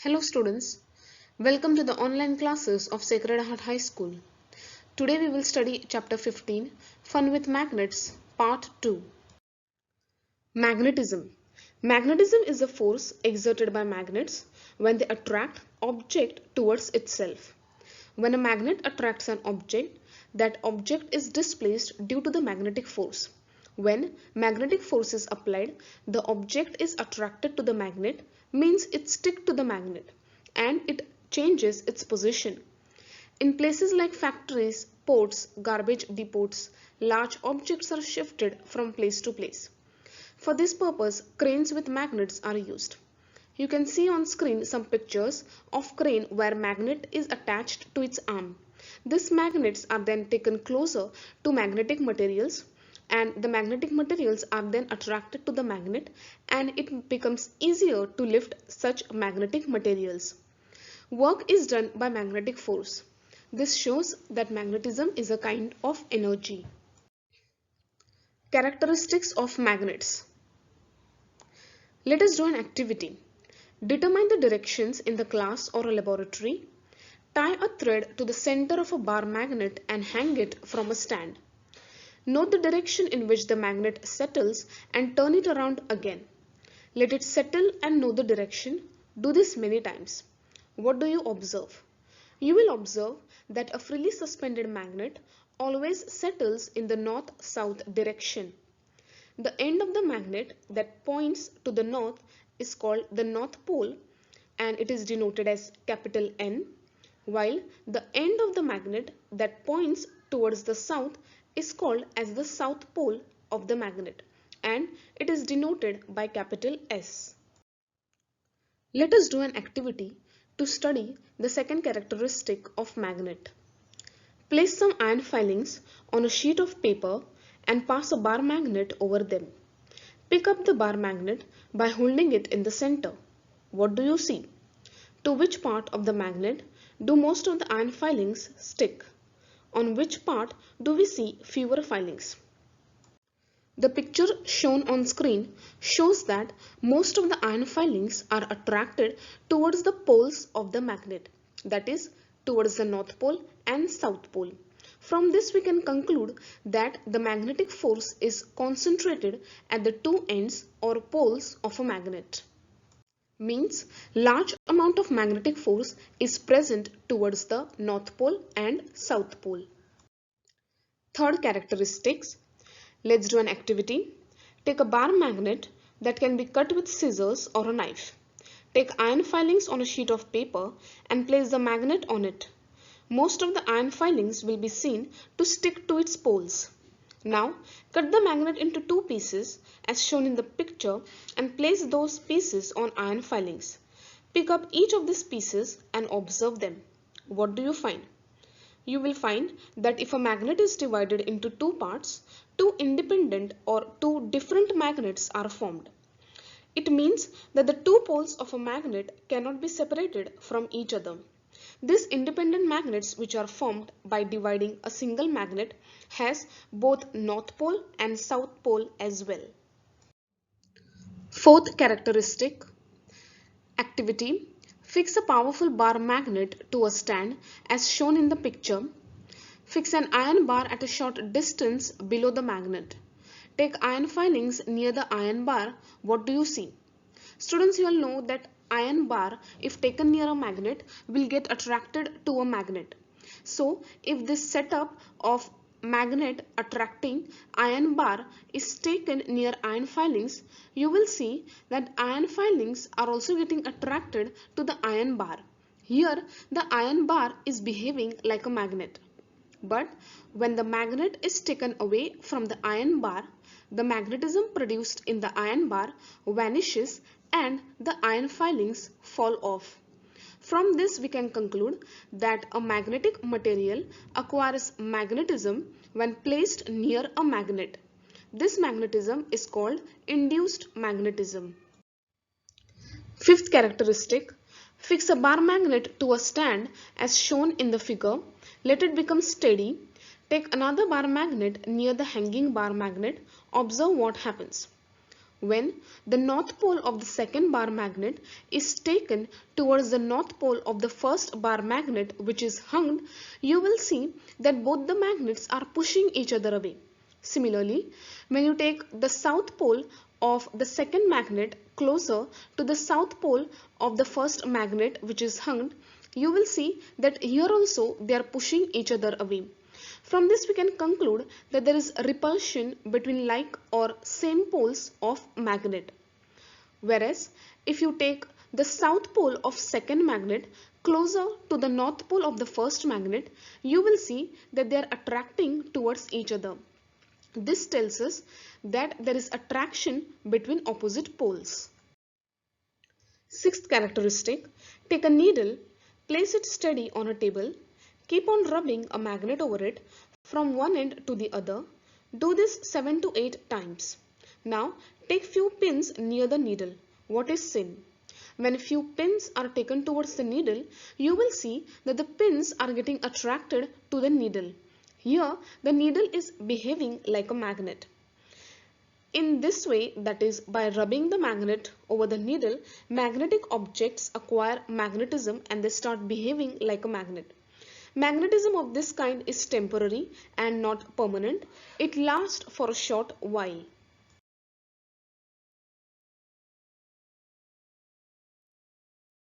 Hello students, welcome to the online classes of Sacred Heart High School. Today we will study chapter 15, Fun with Magnets, part 2. Magnetism. Magnetism is a force exerted by magnets when they attract object towards itself. When a magnet attracts an object, that object is displaced due to the magnetic force. When magnetic force is applied, the object is attracted to the magnet, means it sticks to the magnet and it changes its position. In places like factories, ports, garbage depots, large objects are shifted from place to place. For this purpose, cranes with magnets are used. You can see on screen some pictures of crane where magnet is attached to its arm. These magnets are then taken closer to magnetic materials and the magnetic materials are then attracted to the magnet and it becomes easier to lift such magnetic materials. Work is done by magnetic force. This shows that magnetism is a kind of energy. Characteristics of magnets. Let us do an activity. Determine the directions in the class or a laboratory. Tie a thread to the center of a bar magnet and hang it from a stand. Note the direction in which the magnet settles and turn it around again. Let it settle and know the direction. Do this many times. What do you observe? You will observe that a freely suspended magnet always settles in the north-south direction. The end of the magnet that points to the north is called the North Pole and it is denoted as capital N, while the end of the magnet that points towards the south is called as the South Pole of the magnet and it is denoted by capital S. Let us do an activity to study the second characteristic of magnet. Place some iron filings on a sheet of paper and pass a bar magnet over them. Pick up the bar magnet by holding it in the center. What do you see? To which part of the magnet do most of the iron filings stick? On which part do we see fewer filings? The picture shown on screen shows that most of the iron filings are attracted towards the poles of the magnet, that is, towards the North Pole and South Pole. From this we can conclude that the magnetic force is concentrated at the two ends or poles of a magnet. Means large amount of magnetic force is present towards the North Pole and South Pole. Third characteristics. Let's do an activity. Take a bar magnet that can be cut with scissors or a knife. Take iron filings on a sheet of paper and place the magnet on it. Most of the iron filings will be seen to stick to its poles. Now, cut the magnet into two pieces as shown in the picture and place those pieces on iron filings. Pick up each of these pieces and observe them. What do you find? You will find that if a magnet is divided into two parts, two independent or two different magnets are formed. It means that the two poles of a magnet cannot be separated from each other. These independent magnets which are formed by dividing a single magnet has both North Pole and South Pole as well. Fourth characteristic. Activity. Fix a powerful bar magnet to a stand as shown in the picture. Fix an iron bar at a short distance below the magnet. Take iron filings near the iron bar. What do you see? Students, you all know that iron bar, if taken near a magnet, will get attracted to a magnet. So, if this setup of magnet attracting iron bar is taken near iron filings, you will see that iron filings are also getting attracted to the iron bar. Here, the iron bar is behaving like a magnet. But when the magnet is taken away from the iron bar, the magnetism produced in the iron bar vanishes and the iron filings fall off. From this we can conclude that a magnetic material acquires magnetism when placed near a magnet. This magnetism is called induced magnetism. Fifth characteristic. Fix a bar magnet to a stand as shown in the figure. Let it become steady. Take another bar magnet near the hanging bar magnet. Observe what happens. When the north pole of the second bar magnet is taken towards the north pole of the first bar magnet which is hung, you will see that both the magnets are pushing each other away. Similarly, when you take the south pole of the second magnet closer to the south pole of the first magnet which is hung, you will see that here also they are pushing each other away. From this we can conclude that there is repulsion between like or same poles of magnet. Whereas if you take the south pole of second magnet closer to the north pole of the first magnet, you will see that they are attracting towards each other. This tells us that there is attraction between opposite poles. Sixth characteristic, take a needle, place it steady on a table, keep on rubbing a magnet over it from one end to the other. Do this 7 to 8 times. Now take few pins near the needle. What is seen? When few pins are taken towards the needle, you will see that the pins are getting attracted to the needle. Here the needle is behaving like a magnet. In this way, that is by rubbing the magnet over the needle, magnetic objects acquire magnetism and they start behaving like a magnet. Magnetism of this kind is temporary and not permanent. It lasts for a short while.